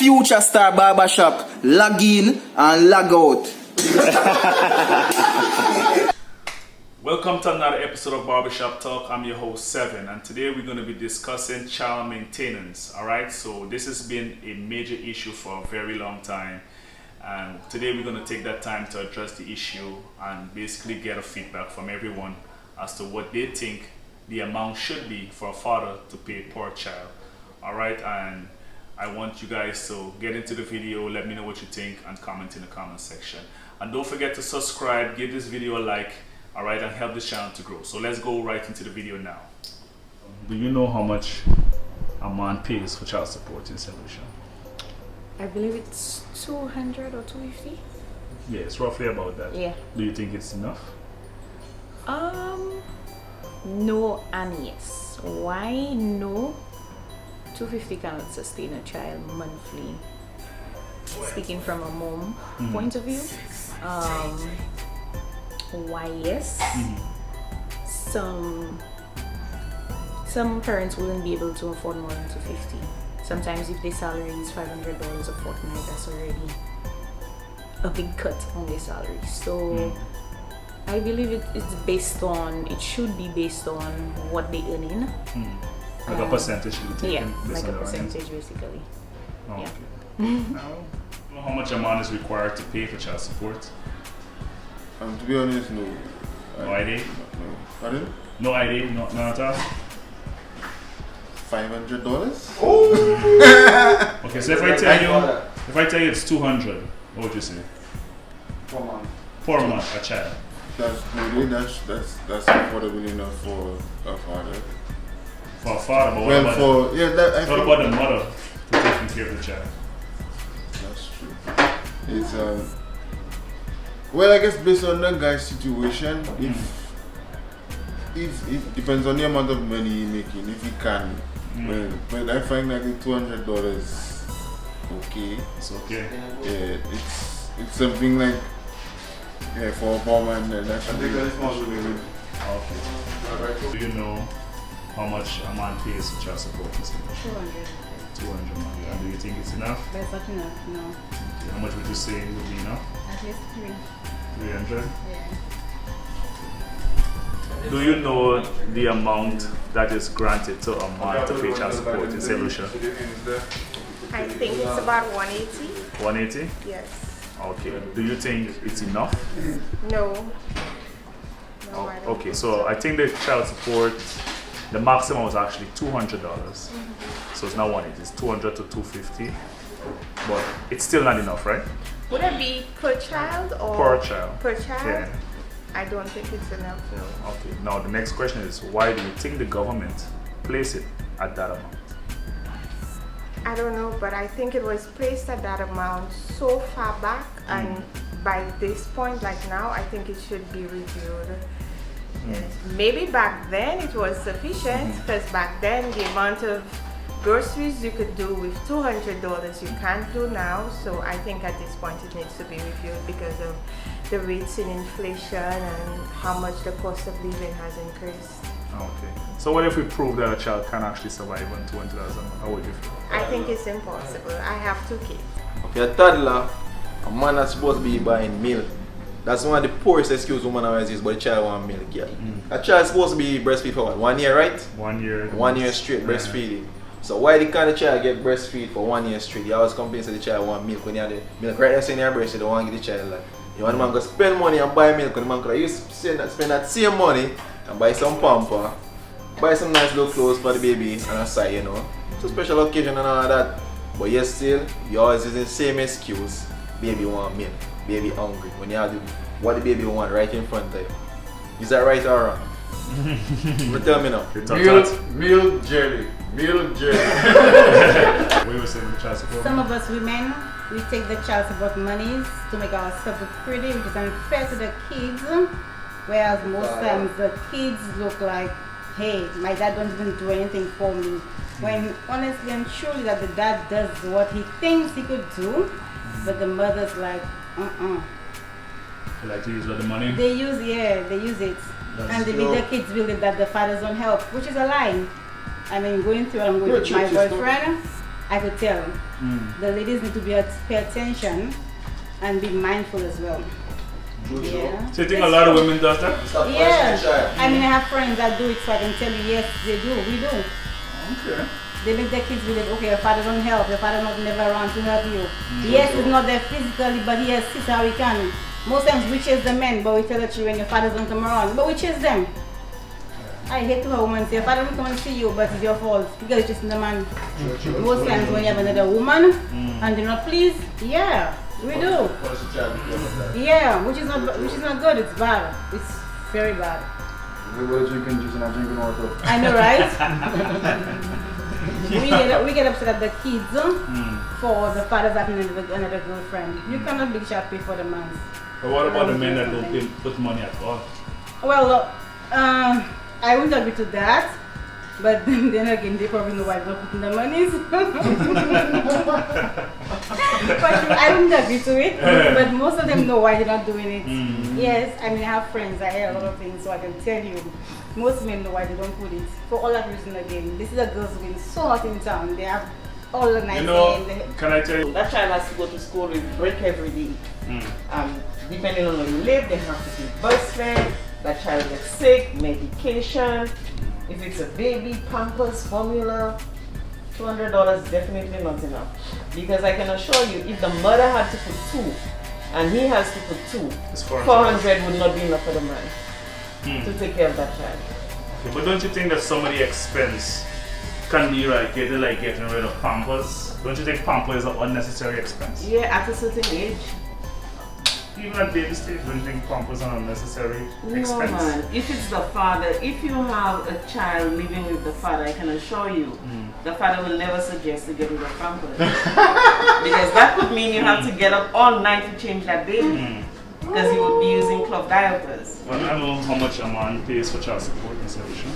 future star barbershop. Log in and log out. Welcome to another episode of Barbershop Talk. I'm your host Seven, and today we're going to be discussing child maintenance. Alright, so this has been a major issue for a very long time, and today we're going to take that time to address the issue and basically get a feedback from everyone as to what they think the amount should be for a father to pay per child. Alright, and I want you guys to get into the video, let me know what you think, and comment in the comment section. And don't forget to subscribe, give this video a like, alright, and help this channel to grow. So let's go right into the video now. Do you know how much a man pays for child support in St. Lucia? I believe it's 200 or 250. Yeah, it's roughly about that. Yeah. Do you think it's enough? No and yes. Why no? 250 cannot sustain a child monthly. Speaking from a mom point of view. Why yes? Some parents wouldn't be able to afford more than 250. Sometimes if their salary is $500 a fortnight, that's already a big cut on their salary. So I believe it should be based on what they earning. Like a percentage should be taken? Yeah, like a percentage basically. Oh, yeah. Okay. Now, you know how much a man is required to pay for child support? To be honest, no. No idea? No. Pardon? No idea? None at all? $500? Oh! Okay, so if I tell you it's 200, what would you say? Per month. Per month, a child. That's affordable enough for a father. For a father, but Well, what about the mother for taking care of the child? That's true. It's well, I guess based on that guy's situation, if it depends on the amount of money he's making, if he can. But I find like the $200 okay. It's okay. Yeah, it's something like for a poor man that's I think that's more really. Okay. Do you know how much a man pays for child support? 200. 200 money. And do you think it's enough? That's not enough, no. How much would you say would be enough? At least 300? Yeah. Do you know the amount that is granted to a man to pay child support in St. Lucia? I think it's about 180. 180? Yes. Okay. Do you think it's enough? No. No, I don't. Okay, so I think the child support, the maximum was actually $200. So it's not 180, it's 200 to 250. But it's still not enough, right? Would it be per child or Per child. Per child? Yeah. I don't think it's enough, no. Okay. Now the next question is, why do you think the government placed it at that amount? I don't know, but I think it was placed at that amount so far back, and by this point, like now, I think it should be reviewed. Yes. Maybe back then it was sufficient, because back then the amount of groceries you could do with $200 you can't do now. So I think at this point it needs to be reviewed because of the rates in inflation and how much the cost of living has increased. Okay. So what if we prove that a child can actually survive on $200 a month? How would you feel? I think it's impossible. I have 2 kids. If you're a toddler, a man that's supposed to be buying milk. That's one of the poorest excuse women always use, but the child want milk. Yeah. A child is supposed to be breastfeed for what? 1 year, right? 1 year. 1 year straight breastfeeding. So why the kind of child get breastfeed for 1 year straight? You always complain that the child want milk when you have the milk right there in your breast. You don't want to give the child like. You want the man to spend money and buy milk, and the man could spend that same money and buy some pamper, buy some nice little clothes for the baby and a side, you know. It's a special occasion and all of that. But yet still, you always using the same excuse. Baby want milk, baby hungry. When you have what the baby want right in front of you. Is that right or wrong? You tell me now. Milk jelly. Milk jelly. We were saying the child support. Some of us women, we take the child support monies to make ourselves look pretty, which is unfair to the kids. Whereas most times the kids look like, hey, my dad don't even do anything for me. When honestly and truly that the dad does what he thinks he could do, but the mother's like, They like to use all the money? They use it. And the kids believe that the fathers don't help, which is a lie. I mean, going through what I'm going with my boyfriend, I could tell. The ladies need to pay attention and be mindful as well. Yeah. So you think a lot of women does that? Yeah. I mean, I have friends that do it, so I can tell you, yes, they do. We do. Okay. They make their kids believe, okay, your father don't help, your father not never around to help you. Yes, he's not there physically, but he assists how he can. Most times we chase the men, but we tell the children your father don't come around, but we chase them. I hate to hear a woman say, your father don't come and see you, but it's your fault because you're chasing the man. Most times when you have another woman and they're not pleased, yeah, we do. Yeah, which is not good. It's bad. It's very bad. Everybody drinking juice and not drinking water. I know, right? we get upset at the kids for the fathers having another girlfriend. You cannot big shot pay for the man. But what about the men that don't put money at all? Well, I wouldn't agree to that. But then again, they probably know why they're not putting the monies. But I wouldn't agree to it. But most of them know why they're not doing it. Yes, I mean, I have friends, I hear a lot of things, so I can tell you. Most men know why they don't put it. For all that reason again. This is a girls who so hot in town. They have all the nice can I tell you? That child has to go to school with break every day. Depending on where you live, they have to take bus fare. That child gets sick, medication. If it's a baby, Pampers, formula, $200 is definitely not enough. Because I can assure you, if the mother had to put 2 and he has to put 2, 400 would not be enough for the man to take care of that child. Okay, but don't you think that some of the expense can be getting rid of Pampers? Don't you think Pampers is an unnecessary expense? Yeah, at a certain age. Even at baby stage, don't you think Pampers are an unnecessary expense? No man, if it's the father, if you have a child living with the father, I can assure you, the father will never suggest to get rid of Pampers. Because that could mean you have to get up all night to change that baby. Because you would be using cloth diapers. Well, I know how much a man pays for child support in St.Lucia.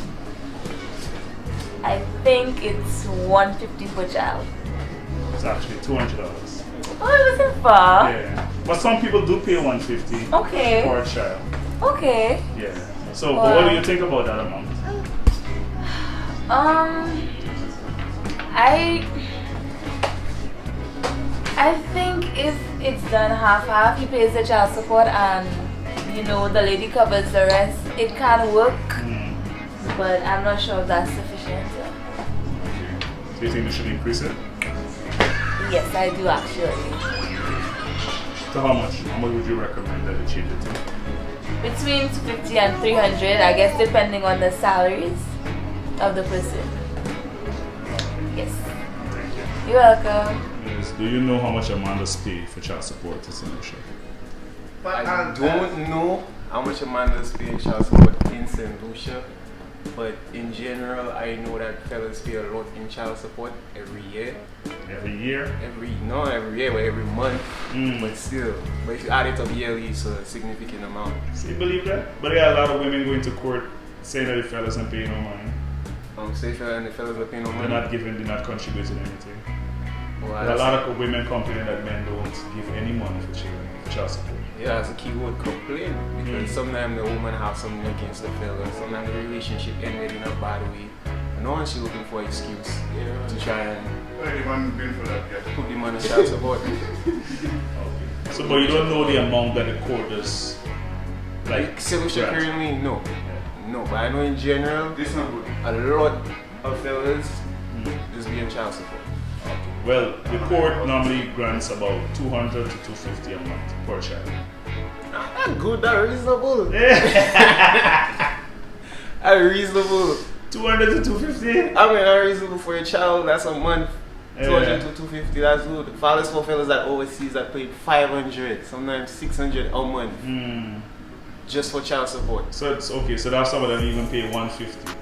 I think it's $150 per child. It's actually $200. Oh, it wasn't far. Yeah. But some people do pay $150 Okay. for a child. Okay. Yeah. So, but what do you think about that amount? I think if it's done half-half, he pays the child support and the lady covers the rest, it can work. But I'm not sure if that's sufficient. Do you think they should increase it? Yes, I do actually. So how much? How much would you recommend that they change it to? Between $250 and $300, I guess, depending on the salaries of the person. Yes. Thank you. You're welcome. Yes. Do you know how much a man does pay for child support in St.Lucia? I don't know how much a man does pay child support in St.Lucia, but in general, I know that fellas pay a lot in child support every year. Every year? Not every year, but every month. But still, but if you add it up yearly, it's a significant amount. So you believe that? But there are a lot of women going to court saying that the fellas aren't paying no money. Say the fellas are paying no money. They're not contributing anything. Well, there are a lot of women complaining that men don't give any money for children, for child support. Yeah, that's a key word, complain. Because sometimes the woman have something against the fella. Sometimes the relationship ended in a bad way. And no one's looking for an excuse to try and put the man in child support. So, but you don't know the amount that the court does. Like, St.Lucia currently, no. No, but I know in general, a lot of fellas just be in child support. Well, the court normally grants about $200 to $250 a month per child. That's good, that's reasonable. That's reasonable. $200 to $250? I mean, that's reasonable for a child, that's a month. $200 to $250, that's good. Fathers for fellas that overseas that paid $500, sometimes $600 a month. Just for child support. So it's okay, so that's some of them even pay $150.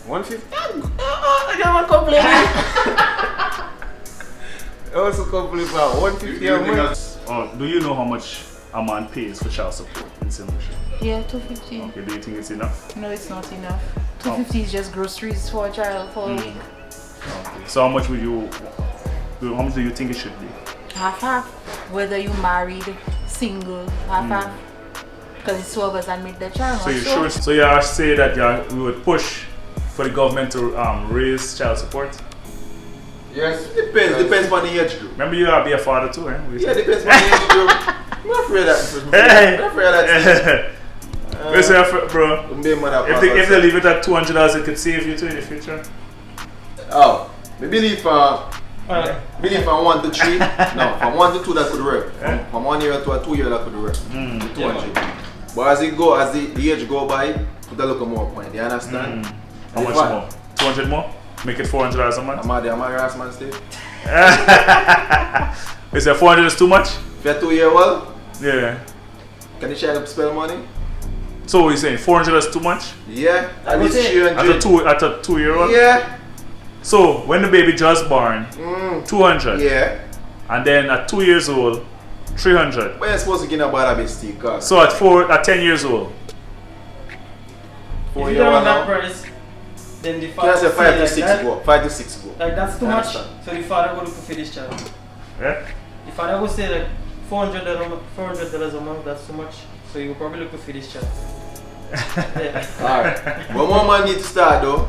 $150? I don't complain. I also complain about $150 a month. Oh, do you know how much a man pays for child support in St.Lucia? Yeah, $250. Okay, do you think it's enough? No, it's not enough. $250 is just groceries for a child for a week. Okay. So how much do you think it should be? Half-half. Whether you married, single, half-half. Because it's 2 of us that made the child. So you sure? So you are saying that we would push for the government to raise child support? Yes. Depends on the age group. Remember, you gotta be a father too, eh? Yeah, depends on the age group. I'm not afraid of that. Hey. I'm not afraid of that. Listen, bro. If they leave it at $200, it could save you too in the future. Oh, I believe from 1 to 3. No, from 1 to 2 that could work. From 1 year to a 2 year that could work. 200. But as the age go by, put a little more point. You understand? How much more? 200 more? Make it $400 a month? I'm a harass man still. Is that 400 is too much? If you're 2 year old, Yeah. can you share up spell money? So what are you saying? 400 is too much? Yeah, at least At 300. a 2 year old? Yeah. So when the baby just born, 200. Yeah. And then at 2 years old, 300. But you're supposed to get about a bit steep, cause So at 10 years old. Four If you year don't old that now. price, then the Can I father say 5 to like 6 that, go? 5 to 6 go. like that's too I much. understand. So the father will look for this child. Yeah? The father will say like $400 a month, that's too much. So you will probably look for this child. Yeah. Alright. But one man need to start though.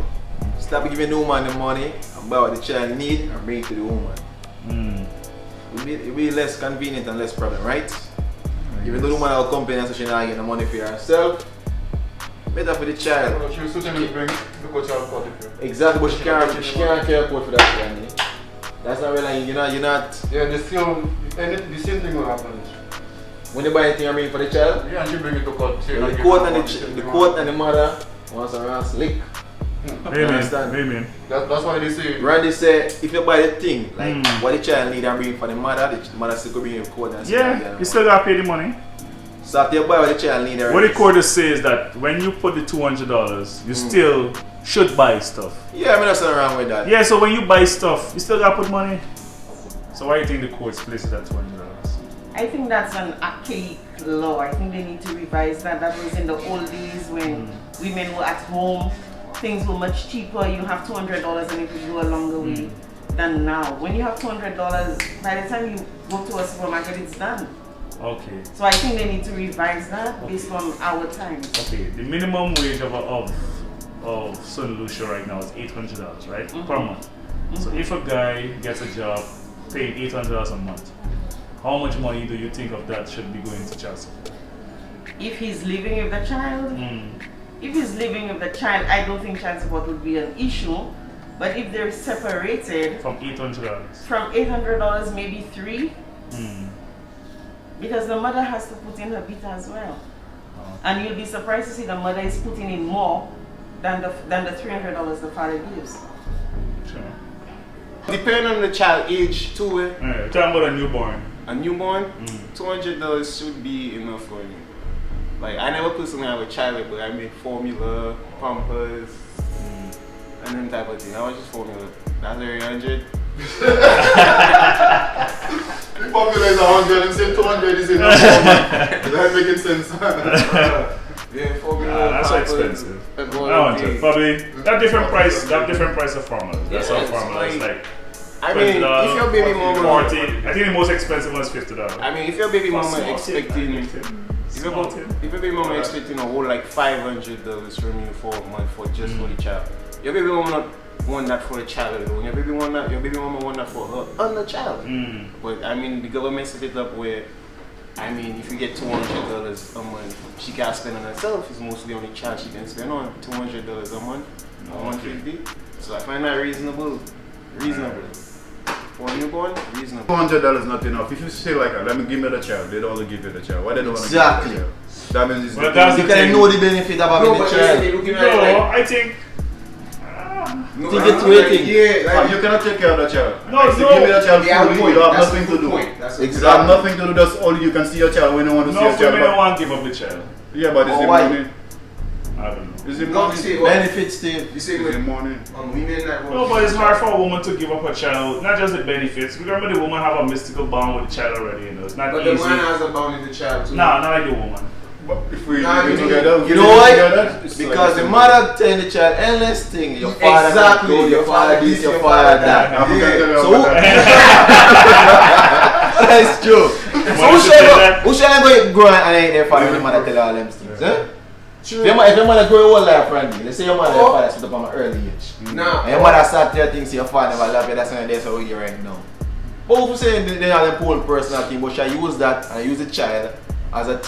Stop giving the woman the money and buy what the child need and bring it to the woman. It'll be less convenient and less problem, right? Giving the woman our company and so she not getting the money for herself. Better for the child. She was certainly bring because child support if you. Exactly, but she can't care for that child. That's not really, you're not. Yeah, the same thing will happen. When they buy anything, I bring for the child. Yeah, and she bring it to court. The court and the mother wants around slick. Amen. That's why they say. Randy said, if you buy the thing, like what the child need and bring for the mother still could bring in court and Yeah, you still gotta pay the money. So if you buy what the child need, What the court says is that when you put the $200, you still should buy stuff. Yeah, I mean there's nothing wrong with that. Yeah, so when you buy stuff, you still gotta put money. So why do you think the court's place it at $200? I think that's an archaic law. I think they need to revise that. That was in the old days when women were at home. Things were much cheaper. You have $200 and it would go a longer way than now. When you have $200, by the time you go to a supermarket, it's done. Okay. So I think they need to revise that based on our times. Okay, the minimum wage of St. Lucia right now is $800, right? Per month. So if a guy gets a job paying $800 a month, how much money do you think of that should be going to child support? If he's living with the child, I don't think child support would be an issue. But if they're separated from $800, maybe $3, because the mother has to put in her bit as well. And you'll be surprised to see the mother is putting in more than the $300 the father gives. Sure. Depending on the child age too. Talking about a newborn. A newborn, $200 should be enough for you. Like I never personally have a child, but I made formula, pampers, and them type of thing. I was just formula. That's $300. The formula is 100 and say 200 is enough. Is that making sense? Yeah, formula. That's so expensive. Probably that different price of formula. That's how formula is like. I mean, if your baby mama, 40, I think the most expensive one is $50. I mean, if your baby mama expecting, if your baby mama expecting a whole like $500 from you for a month for just for the child, your baby mama not want that for the child alone. Your baby mama want that for her and the child. But I mean, the government set it up where, I mean, if you get $200 a month, she can't spend on herself. It's mostly on the child she can spend on. $200 a month, $150. So I find that reasonable. For a newborn, reasonable. $200 not enough. If you say like, let me give me the child, they don't want to give you the child. Why they don't want to give you the child? That means it's because they know the benefit of having the child. I think. It's waiting. Yeah, you cannot take care of the child. If you give me the child fully, you have nothing to do. You have nothing to do. That's all you can see your child when you want to see your child. No, women don't want to give up the child. Yeah, but it's the money. I don't know. Is it money? Benefits still. You say the money. No, but it's hard for a woman to give up her child. Not just the benefits. Remember, the woman have a mystical bond with the child already. You know, it's not but easy. the man has a bond with the child too. Nah, not like the woman. But if we live together, you know why? Because the mother telling the child endless thing. Your father exactly. Go, your father this, your father that. So that's true. So who shall go grow and ain't their father and the mother tell all them things? Eh? If your mother grow old like Randy, let's say your mother your father set up on an early age. Nah. And your mother start your things, your father never love you, that's why that's how you right now. But if you say they have the whole personal thing, but she use that and use the child as a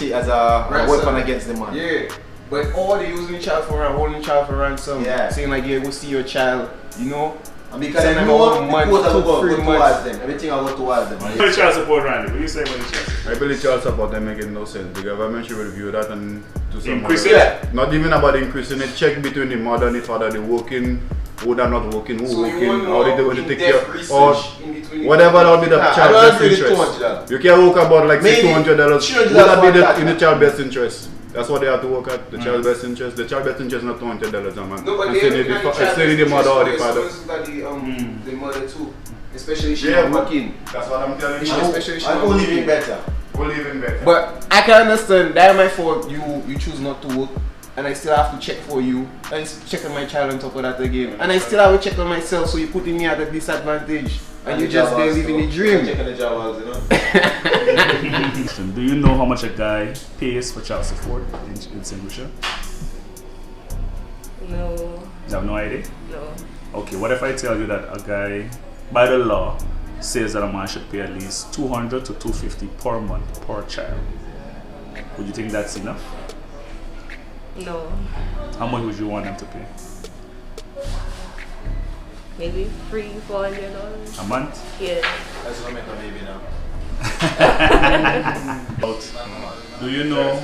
weapon against the man. Yeah. But all they using the child for holding the child for ransom. Yeah. Saying like, yeah, go see your child, you know. And because they know the quote will go towards them. Everything will go towards them. The child support, Randy. What do you say about the child support? I believe child support they make it no sense. The government should review that and do some increase it. Not even about increasing it. Check between the mother and the father. They working, who are not working, who so working, how they do to take care, or whatever that be the child best interest. You can work about like $200. Would that be in the child best interest? That's what they have to work at, the child best interest. The child best interest is not $200 a month. No, but it's only the mother or the father. The mother too. Especially if she's not working. That's what I'm telling you. Especially if she's not who living better. Who living better. But I can understand that my fault you choose not to work. And I still have to check for you. And check on my child on top of that again. And I still have to check on myself, so you're putting me at a disadvantage. And you just there living the dream. Checking the job, you know. Do you know how much a guy pays for child support in St. Lucia? No. You have no idea? No. Okay, what if I tell you that a guy, by the law, says that a man should pay at least $200 to $250 per month per child? Would you think that's enough? No. How much would you want them to pay? Maybe $300-$400 a month? Yeah. That's what I make a baby now. Do you know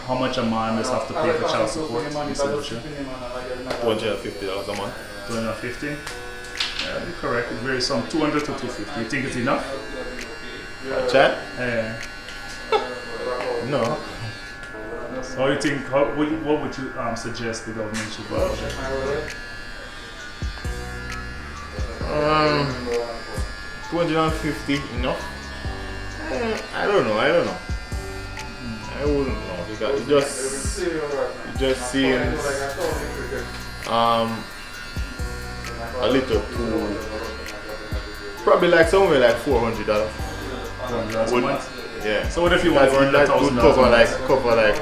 how much a man does have to pay for child support in St. Lucia? $250 a month. $250? Yeah, you're correct. It varies from $200 to $250. You think it's enough? A child? Yeah. No. So you think, what would you suggest the government should do? 250 enough? I don't know. I wouldn't know because it just seems a little too, probably like somewhere like $400. $400 a month? Yeah. So what if you want to earn $1,000? Cover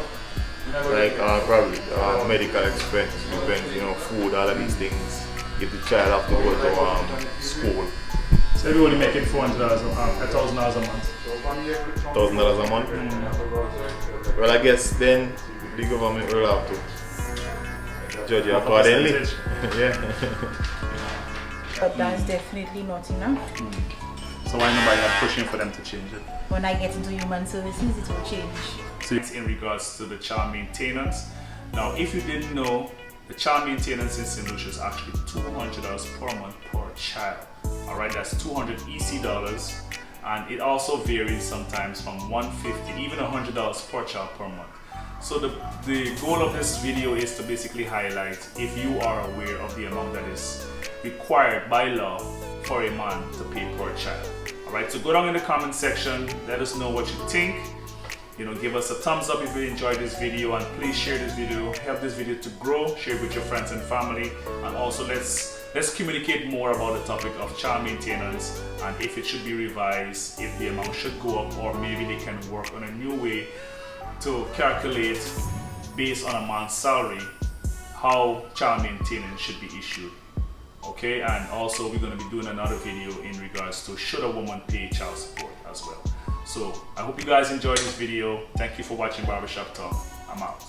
probably medical expense, depends, you know, food, all of these things. If the child have to go to school. So if you're only making $1,000 a month? $1,000 a month? Well, I guess then the government will have to judge you accordingly. Yeah. But that's definitely not enough. So why nobody are pushing for them to change it? When I get into human services, it will change. So it's in regards to the child maintenance. Now, if you didn't know, the child maintenance in St. Lucia is actually $200 per month per child. Alright, that's 200 EC dollars, and it also varies sometimes from $150, even $100 per child per month. So the goal of this video is to basically highlight, if you are aware of the amount that is required by law for a man to pay per child. Alright, so go down in the comment section, let us know what you think. You know, give us a thumbs up if you enjoyed this video, and please share this video, help this video to grow, share it with your friends and family, and also let's communicate more about the topic of child maintenance and if it should be revised, if the amount should go up, or maybe they can work on a new way to calculate based on a man's salary how child maintenance should be issued. Okay, and also we're going to be doing another video in regards to should a woman pay child support as well. So I hope you guys enjoyed this video. Thank you for watching Barbershop Talk. I'm out.